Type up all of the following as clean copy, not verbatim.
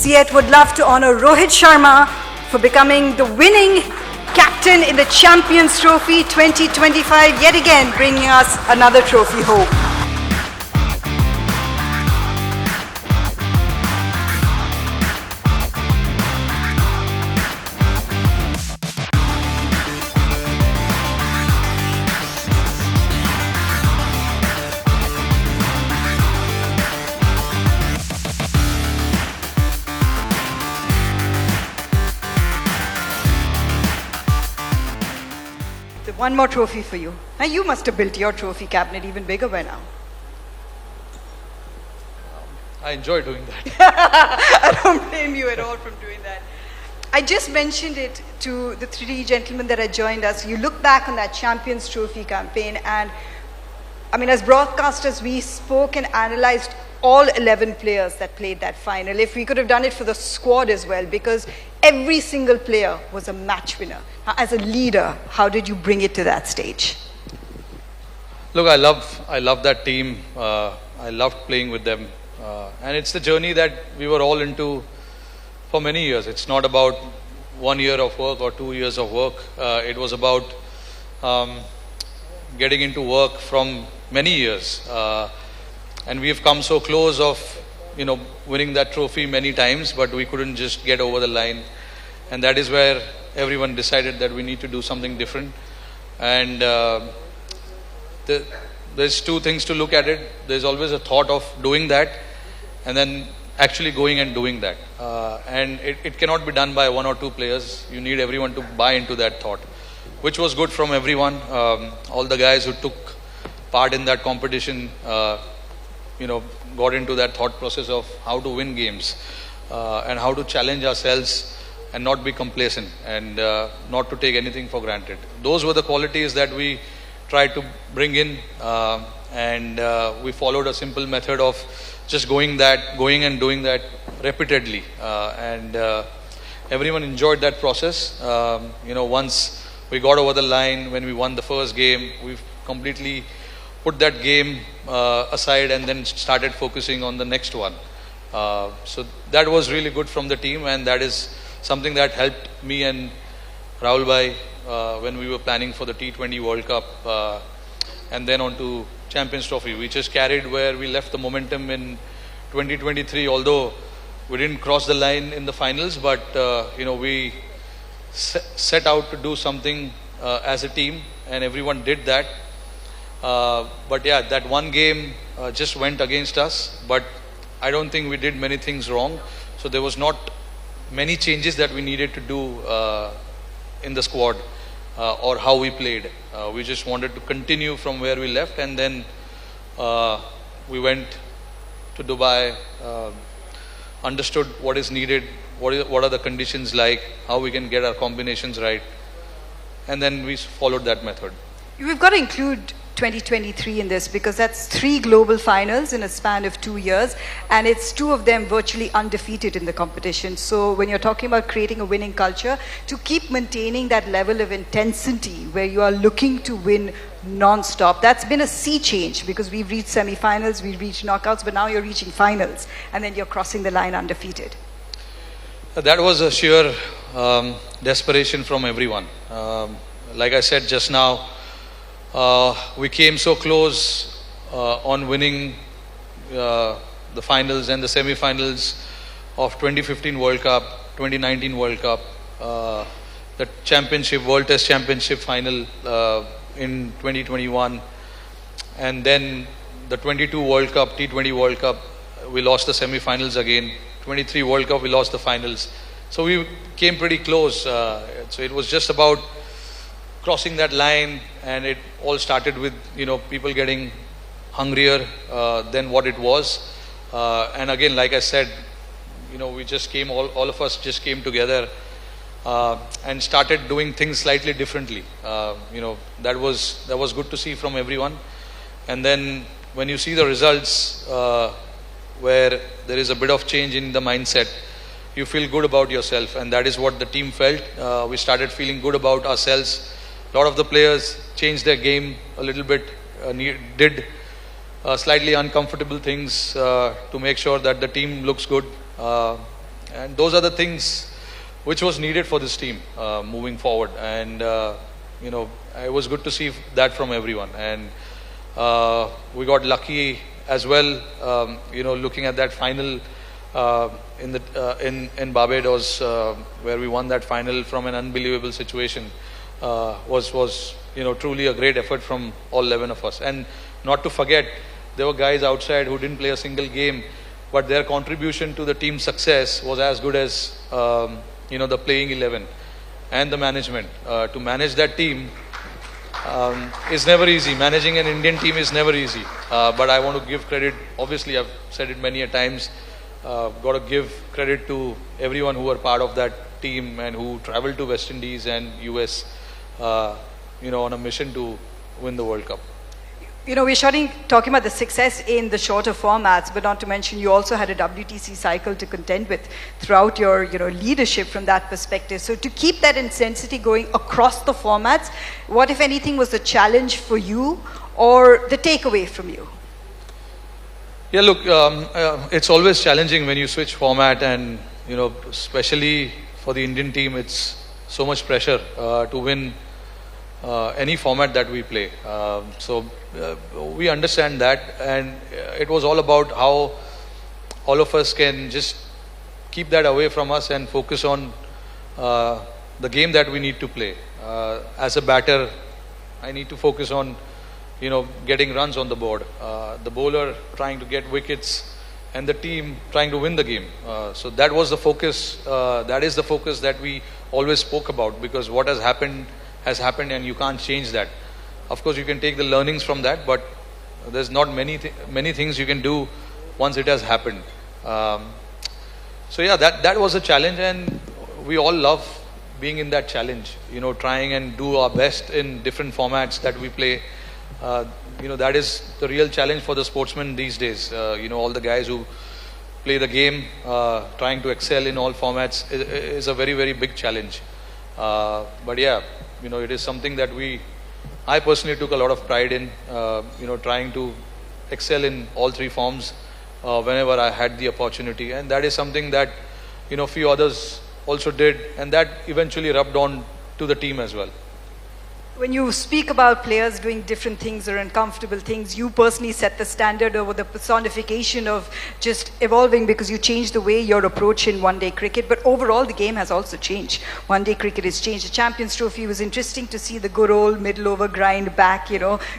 CEAT would love to honor Rohit Sharma for becoming the winning captain in the Champions Trophy 2025, yet again bringing us another trophy home. One more trophy for you. Now you must have built your trophy cabinet even bigger by now. I enjoy doing that. I don't blame you at all from doing that. I just mentioned it to the three gentlemen that had joined us. You look back on that Champions Trophy campaign, and I mean, as broadcasters, we spoke and analyzed all 11 players that played that final. If we could have done it for the squad as well, because every single player was a match winner. As a leader, how did you bring it to that stage? Look, I love that team. I loved playing with them. And it's the journey that we were all into for many years. It's not about 1 year of work or 2 years of work. It was about getting into work from many years. And we've come so close of, winning that trophy many times, but we couldn't just get over the line. And that is where everyone decided that we need to do something different. And there's two things to look at it. There's always a thought of doing that, and then actually going and doing that. And it cannot be done by 1 or 2 players. You need everyone to buy into that thought, which was good from everyone. All the guys who took part in that competition, got into that thought process of how to win games and how to challenge ourselves and not be complacent and not to take anything for granted. Those were the qualities that we tried to bring in, and we followed a simple method of just going and doing that repeatedly, and everyone enjoyed that process. Once we got over the line, when we won the first game, we've completely put that game aside and then started focusing on the next one. So that was really good from the team, and that is something that helped me and Rahul Bhai when we were planning for the T20 World Cup and then on to Champions Trophy. We just carried where we left the momentum in 2023, although we didn't cross the line in the finals, but we set out to do something as a team, and everyone did that. But yeah, that one game just went against us, but I don't think we did many things wrong. So there was not many changes that we needed to do in the squad or how we played. We just wanted to continue from where we left, and then we went to Dubai, understood what is needed, what are the conditions like, how we can get our combinations right, and then we followed that method. We've got to include 2023 in this, because that's 3 global finals in a span of 2 years, and it's 2 of them virtually undefeated in the competition. So when you're talking about creating a winning culture, to keep maintaining that level of intensity where you are looking to win non-stop, that's been a sea change, because we've reached semi-finals, we've reached knockouts, but now you're reaching finals, and then you're crossing the line undefeated. That was a sheer desperation from everyone. Like I said just now, we came so close on winning the finals and the semi-finals of 2015 World Cup, 2019 World Cup, the championship, World Test Championship final in 2021, and then the 22 World Cup, T20 World Cup, we lost the semi-finals again. 23 World Cup, we lost the finals. So we came pretty close. So it was just about crossing that line, and it all started with people getting hungrier than what it was, and again, like I said, we just came, all of us just came together and started doing things slightly differently. That was good to see from everyone. And then when you see the results where there is a bit of change in the mindset, you feel good about yourself, and that is what the team felt. We started feeling good about ourselves. A lot of the players changed their game a little bit, did slightly uncomfortable things to make sure that the team looks good. And those are the things which was needed for this team moving forward. And it was good to see that from everyone. And we got lucky as well. Looking at that final in Barbados, where we won that final from an unbelievable situation, was truly a great effort from all 11 of us. And not to forget, there were guys outside who didn't play a single game, but their contribution to the team's success was as good as the playing 11 and the management. To manage that team is never easy. Managing an Indian team is never easy. But I want to give credit. Obviously, I've said it many a times. Got to give credit to everyone who were part of that team and who traveled to West Indies and US, on a mission to win the World Cup. We're talking about the success in the shorter formats, but not to mention you also had a WTC cycle to contend with throughout your leadership from that perspective. So to keep that intensity going across the formats, what, if anything, was the challenge for you or the takeaway from you? Yeah, look, it's always challenging when you switch format, and especially for the Indian team, it's so much pressure to win any format that we play. So we understand that, and it was all about how all of us can just keep that away from us and focus on the game that we need to play. As a batter, I need to focus on getting runs on the board, the bowler trying to get wickets, and the team trying to win the game. So that was the focus. That is the focus that we always spoke about, because what has happened and you can't change that. Of course, you can take the learnings from that, but there's not many things you can do once it has happened. So yeah, that was a challenge, and we all love being in that challenge. Trying and do our best in different formats that we play. That is the real challenge for the sportsmen these days. All the guys who play the game, trying to excel in all formats is a very, very big challenge. But yeah, it is something that I personally took a lot of pride in, trying to excel in all three forms whenever I had the opportunity. And that is something that, few others also did, and that eventually rubbed on to the team as well. When you speak about players doing different things or uncomfortable things, you personally set the standard over the personification of just evolving, because you changed the way your approach in one-day cricket. But overall, the game has also changed. One-day cricket has changed. The Champions Trophy was interesting to see the good old middle-over grind back,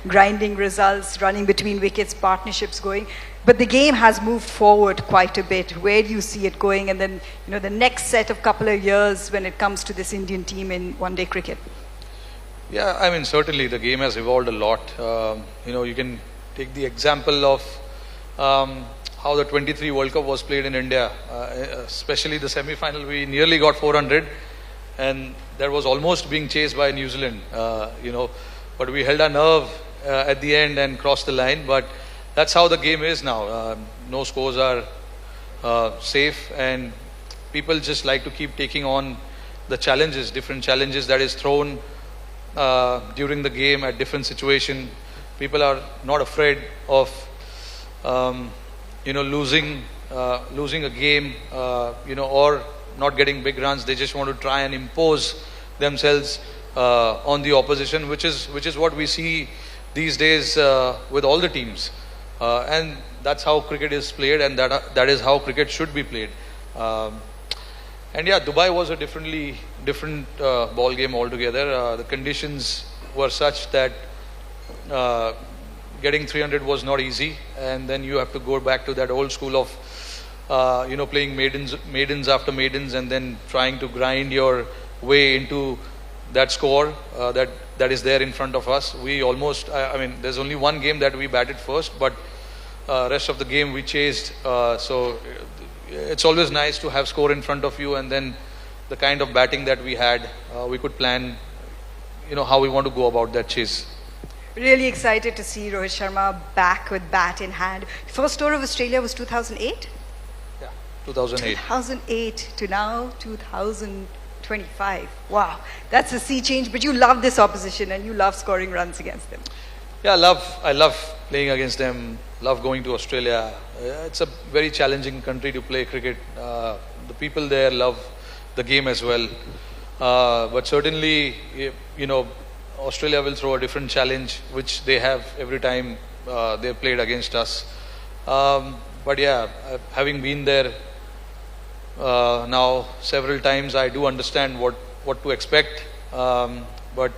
grinding results, running between wickets, partnerships going. But the game has moved forward quite a bit. Where do you see it going? And then, the next set of couple of years when it comes to this Indian team in one-day cricket? Yeah, certainly the game has evolved a lot. You can take the example of how the 23 World Cup was played in India, especially the semi-final. We nearly got 400, and that was almost being chased by New Zealand, but we held our nerve at the end and crossed the line. But that's how the game is now. No scores are safe, and people just like to keep taking on the challenges, different challenges that is thrown during the game at different situation. People are not afraid of losing a game, or not getting big runs. They just want to try and impose themselves on the opposition, which is what we see these days with all the teams, and that's how cricket is played, and that is how cricket should be played. And yeah, Dubai was a different ball game altogether. The conditions were such that getting 300 was not easy, and then you have to go back to that old school of playing maidens after maidens, and then trying to grind your way into that score that is there in front of us. We almost, there's only one game that we batted first, but rest of the game we chased. So it's always nice to have score in front of you, and then the kind of batting that we had, we could plan, how we want to go about that chase. Really excited to see Rohit Sharma back with bat in hand. First tour of Australia was 2008? Yeah, 2008. 2008 to now 2025. Wow, that's a sea change, but you love this opposition and you love scoring runs against them. Yeah, I love playing against them, love going to Australia. It's a very challenging country to play cricket. the people there love the game as well. But certainly, Australia will throw a different challenge, which they have every time they played against us. But yeah, having been there now several times, I do understand what to expect. But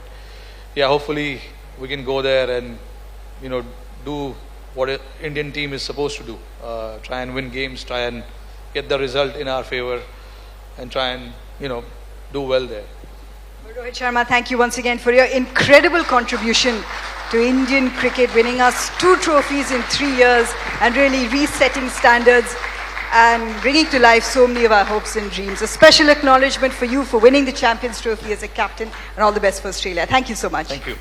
yeah, hopefully we can go there and do what an Indian team is supposed to do. Try and win games, try and get the result in our favor, and try and do well there. Rohit Sharma, thank you once again for your incredible contribution to Indian cricket, winning us 2 trophies in 3 years and really resetting standards and bringing to life so many of our hopes and dreams. A special acknowledgement for you for winning the Champions Trophy as a captain, and all the best for Australia. Thank you so much. Thank you.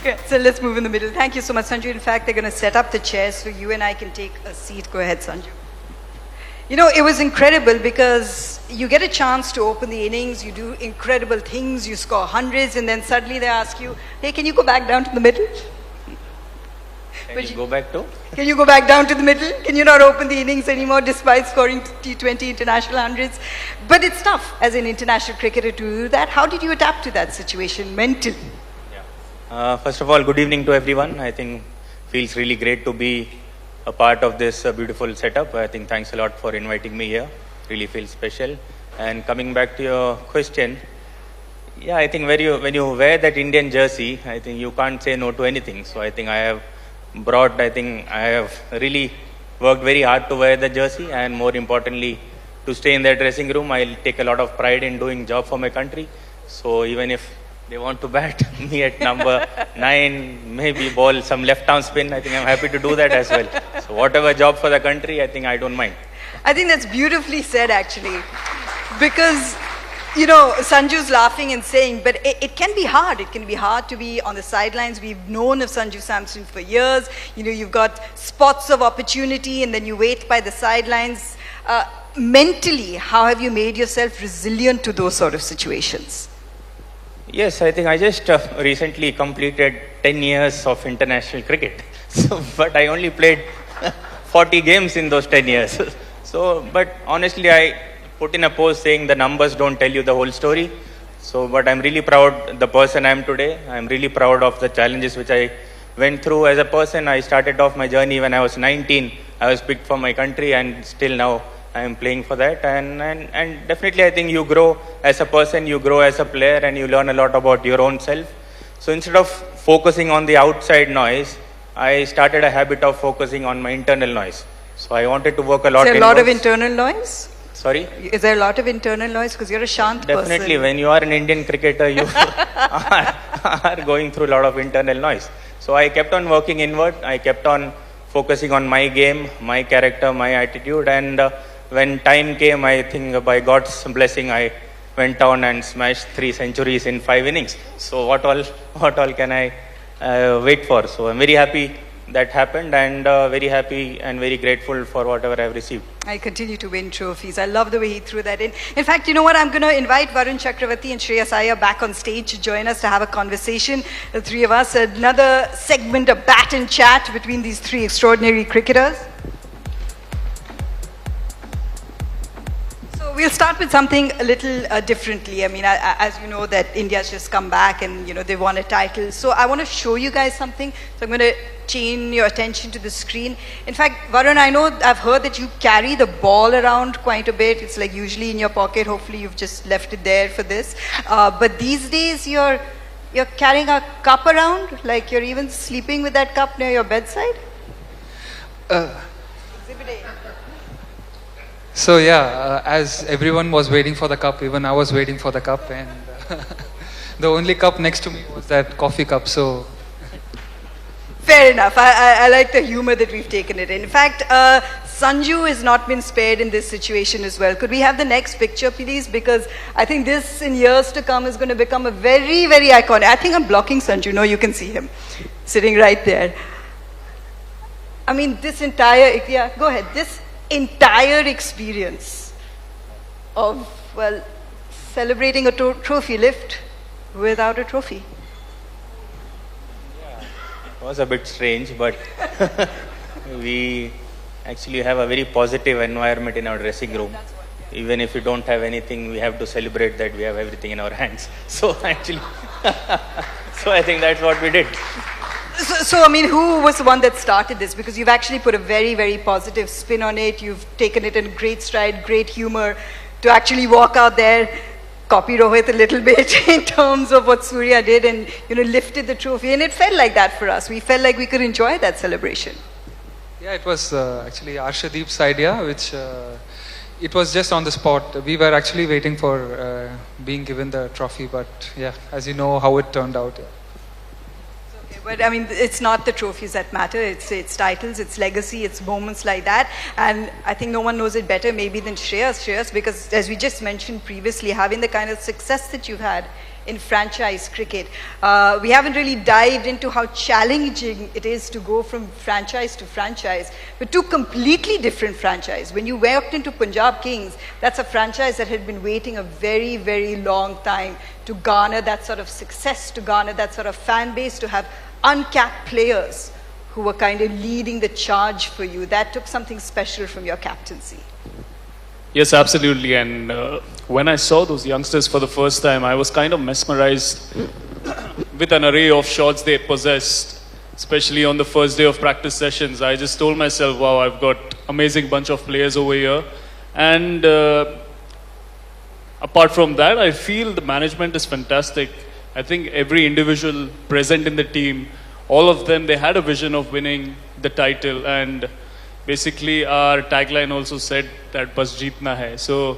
Okay, so let's move in the middle. Thank you so much, Sanju. In fact, they're going to set up the chairs so you and I can take a seat. Go ahead, Sanju. It was incredible because you get a chance to open the innings, you do incredible things, you score hundreds, and then suddenly they ask you, hey, can you go back down to the middle? Can you go back to? Can you go back down to the middle? Can you not open the innings anymore despite scoring T20 international hundreds? But it's tough as an international cricketer to do that. How did you adapt to that situation mentally? First of all, good evening to everyone. I think feels really great to be a part of this beautiful setup. I think thanks a lot for inviting me here. Really feels special. And coming back to your question, yeah, I think when you wear that Indian jersey, I think you can't say no to anything. So I think I have really worked very hard to wear the jersey, and more importantly, to stay in the dressing room. I'll take a lot of pride in doing job for my country. So even if they want to bat me at number 9, maybe bowl some left-arm spin, I think I'm happy to do that as well. So whatever job for the country, I think I don't mind. I think that's beautifully said, actually. Because, Sanju's laughing and saying, but it can be hard. It can be hard to be on the sidelines. We've known of Sanju Samson for years. You've got spots of opportunity and then you wait by the sidelines. Mentally, how have you made yourself resilient to those sort of situations? Yes, I think I just recently completed 10 years of international cricket. But I only played 40 games in those 10 years. But honestly, I put in a post saying the numbers don't tell you the whole story. But I'm really proud the person I am today. I'm really proud of the challenges which I went through as a person. I started off my journey when I was 19. I was picked for my country, and still now I am playing for that. And definitely I think you grow as a person, you grow as a player, and you learn a lot about your own self. So instead of focusing on the outside noise, I started a habit of focusing on my internal noise. So I wanted to work a lot. Is there a lot of internal noise? Sorry? Is there a lot of internal noise? Because you're a shant person. Definitely, when you are an Indian cricketer, you are going through a lot of internal noise. So I kept on working inward. I kept on focusing on my game, my character, my attitude. And when time came, I think by God's blessing, I went down and smashed 3 centuries in 5 innings. So what all can I wait for? So I'm very happy that happened, and very happy and very grateful for whatever I've received. I continue to win trophies. I love the way he threw that in. In fact, you know what? I'm going to invite Varun Chakravarti and Shreyas Iyer back on stage to join us to have a conversation. The three of us, another segment of bat and chat between these 3 extraordinary cricketers. We'll start with something a little differently. I mean, as you know, that India's just come back and, they won a title. So I want to show you guys something. So I'm going to chain your attention to the screen. In fact, Varun, I've heard that you carry the ball around quite a bit. It's like usually in your pocket. Hopefully you've just left it there for this. But these days you're carrying a cup around, like you're even sleeping with that cup near your bedside? Exhibit A. So yeah, as everyone was waiting for the cup, even I was waiting for the cup, and the only cup next to me was that coffee cup. So fair enough. I like the humor that we've taken it in. In fact, Sanju has not been spared in this situation as well. Could we have the next picture, please? Because I think this, in years to come, is going to become a very, very iconic. I think I'm blocking Sanju. No, you can see him sitting right there. I mean, this entire, yeah, go ahead. entire experience of, well, celebrating a trophy lift without a trophy? It was a bit strange, but we actually have a very positive environment in our dressing room. Even if we don't have anything, we have to celebrate that we have everything in our hands. So actually, so I think that's what we did. So, I mean, who was the one that started this? Because you've actually put a very, very positive spin on it. You've taken it in great stride, great humor, to actually walk out there, copy Rohit a little bit in terms of what Surya did, and, you know, lifted the trophy. And it felt like that for us. We felt like we could enjoy that celebration. Yeah, it was actually Arshadip's idea, which it was just on the spot. We were actually waiting for being given the trophy, but yeah, as you know how it turned out. Yeah. But I mean, it's not the trophies that matter. It's titles, it's legacy, it's moments like that. And I think no one knows it better maybe than Shreyas, because as we just mentioned previously, having the kind of success that you've had in franchise cricket, we haven't really dived into how challenging it is to go from franchise to franchise, but two completely different franchises. When you walked into Punjab Kings, that's a franchise that had been waiting a very, very long time to garner that sort of success, to garner that sort of fan base, to have uncapped players who were kind of leading the charge for you. That took something special from your captaincy. Yes, absolutely. And when I saw those youngsters for the first time, I was kind of mesmerized with an array of shots they possessed, especially on the first day of practice sessions. I just told myself, wow, I've got amazing bunch of players over here. And apart from that, I feel the management is fantastic. I think every individual present in the team, all of them, they had a vision of winning the title. And basically, our tagline also said that bas jeetna hai. So,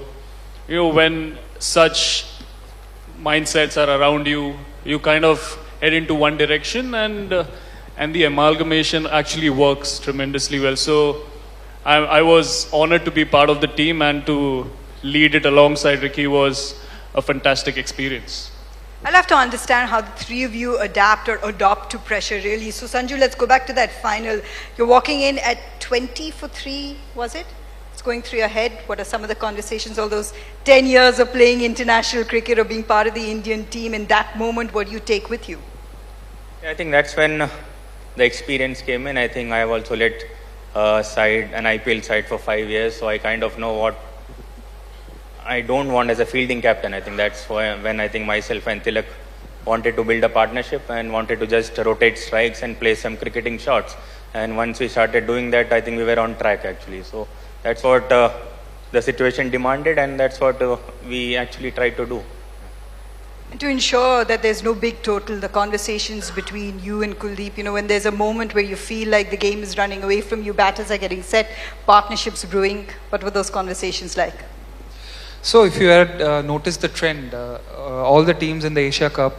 you know, when such mindsets are around you, you kind of head into one direction, and the amalgamation actually works tremendously well. So, I was honored to be part of the team, and to lead it alongside Ricky was a fantastic experience. I'll have to understand how the three of you adapt or adopt to pressure, really. So, Sanju, let's go back to that final. You're walking in at 20 for 3, was it? It's going through your head. What are some of the conversations, all those 10 years of playing international cricket or being part of the Indian team? In that moment, what do you take with you? I think that's when the experience came in. I think I have also led an IPL side for 5 years, so I kind of know what I don't want as a fielding captain. I think that's when I think myself and Tilak wanted to build a partnership and wanted to just rotate strikes and play some cricketing shots. And once we started doing that, I think we were on track actually. So that's what the situation demanded, and that's what we actually tried to do. And to ensure that there's no big total, the conversations between you and Kuldeep, you know, when there's a moment where you feel like the game is running away from you, batters are getting set, partnerships brewing, what were those conversations like? So if you had noticed the trend, all the teams in the Asia Cup,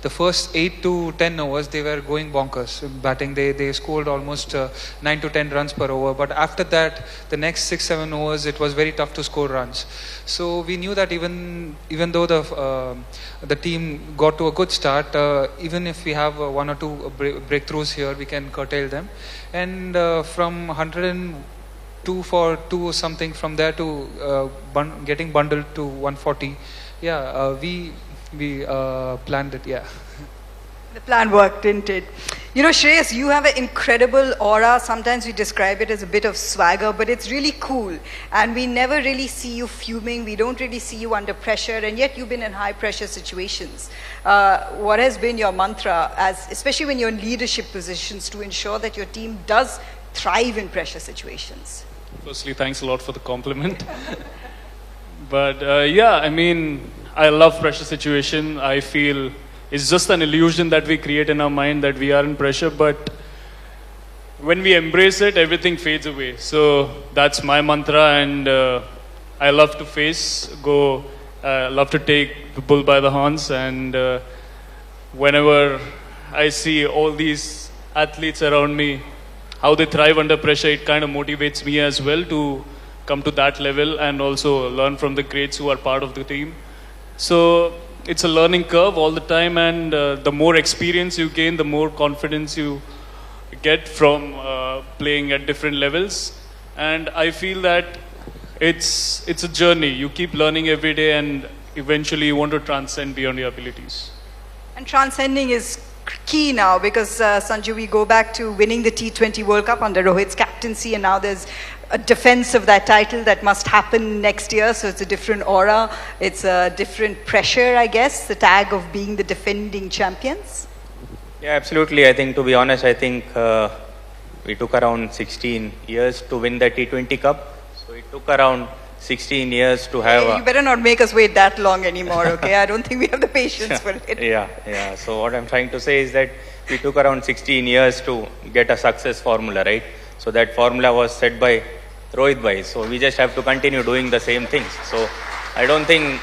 the first 8 to 10 overs, they were going bonkers batting. They scored almost 9 to 10 runs per over. But after that, the next 6-7 overs, it was very tough to score runs. So we knew that even though the team got to a good start, even if we have 1 or 2 breakthroughs here, we can curtail them. And from 102 for 2 or something, from there to getting bundled to 140, we planned it. The plan worked, didn't it? You know, Shreyas, you have an incredible aura. Sometimes we describe it as a bit of swagger, but it's really cool. And we never really see you fuming. We don't really see you under pressure, and yet you've been in high pressure situations. What has been your mantra, especially when you're in leadership positions, to ensure that your team does thrive in pressure situations? Firstly, thanks a lot for the compliment. But I mean, I love pressure situation. I feel it's just an illusion that we create in our mind that we are in pressure, but when we embrace it, everything fades away. So that's my mantra, and I love to love to take the bull by the horns, and whenever I see all these athletes around me, how they thrive under pressure, it kind of motivates me as well to come to that level and also learn from the greats who are part of the team. So it's a learning curve all the time, and the more experience you gain, the more confidence you get from playing at different levels. And I feel that it's a journey. You keep learning every day, and eventually you want to transcend beyond your abilities. And transcending is key now because, Sanju, we go back to winning the T20 World Cup under Rohit's captaincy, and now there's a defense of that title that must happen next year. So it's a different aura. It's a different pressure, I guess, the tag of being the defending champions. Yeah, absolutely. I think, to be honest, I think we took around 16 years to win the T20 Cup. So it took around 16 years to have You better not make us wait that long anymore, okay? I don't think we have the patience for it. Yeah. So what I'm trying to say is that we took around 16 years to get a success formula, right? So that formula was set by Rohit bhai. So we just have to continue doing the same things. So I don't think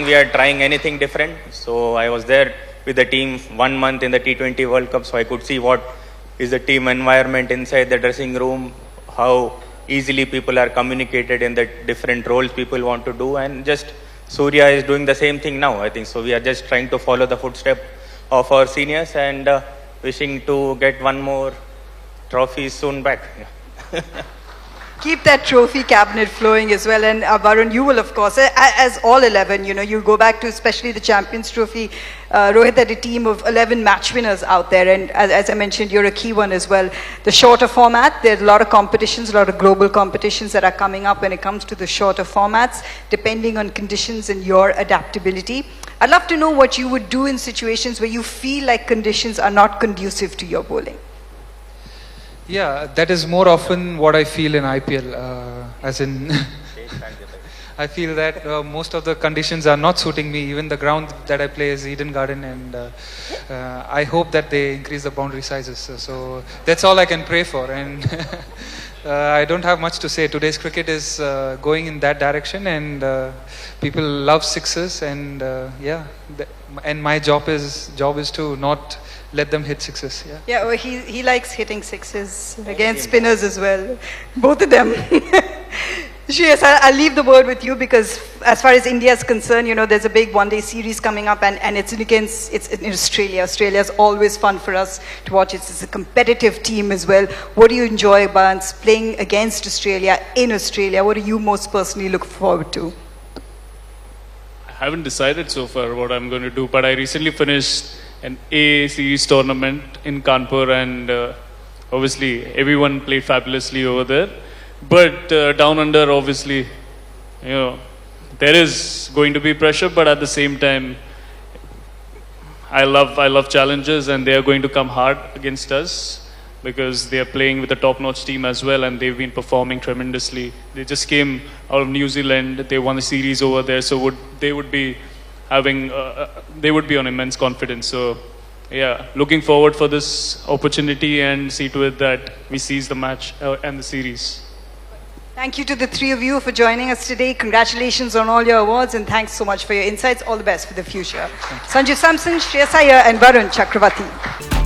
we are trying anything different. So I was there with the team 1 month in the T20 World Cup, so I could see what is the team environment inside the dressing room, how easily people are communicated in the different roles people want to do, and just Surya is doing the same thing now, I think. So we are just trying to follow the footsteps of our seniors and wishing to get one more trophy soon back. Yeah. Keep that trophy cabinet flowing as well. And Varun, you will, of course, as all 11, you go back to especially the Champions Trophy. Rohit had a team of 11 match winners out there. And as I mentioned, you're a key one as well. The shorter format, there's a lot of competitions, a lot of global competitions that are coming up when it comes to the shorter formats, depending on conditions and your adaptability. I'd love to know what you would do in situations where you feel like conditions are not conducive to your bowling. Yeah, that is more often what I feel in IPL, as in I feel that most of the conditions are not suiting me. Even the ground that I play is Eden Garden, and I hope that they increase the boundary sizes. So that's all I can pray for, and I don't have much to say. Today's cricket is going in that direction, and people love sixes, and and my job is to not let them hit sixes. Yeah, well, he likes hitting sixes against spinners as well. Both of them. Shreyas, I'll leave the word with you because as far as India is concerned, there's a big one-day series coming up, and it's in Australia. Australia's always fun for us to watch. It's a competitive team as well. What do you enjoy about playing against Australia in Australia? What do you most personally look forward to? I haven't decided so far what I'm going to do, but I recently finished an A series tournament in Kanpur, and obviously everyone played fabulously over there. But down under, obviously, there is going to be pressure, but at the same time, I love challenges, and they are going to come hard against us because they are playing with a top-notch team as well, and they've been performing tremendously. They just came out of New Zealand. They won the series over there, so they would be on immense confidence. So, yeah, looking forward for this opportunity and see to it that we seize the match and the series. Thank you to the three of you for joining us today. Congratulations on all your awards, and thanks so much for your insights. All the best for the future. Sanju Samson, Shreyas Iyer, and Varun Chakravarti.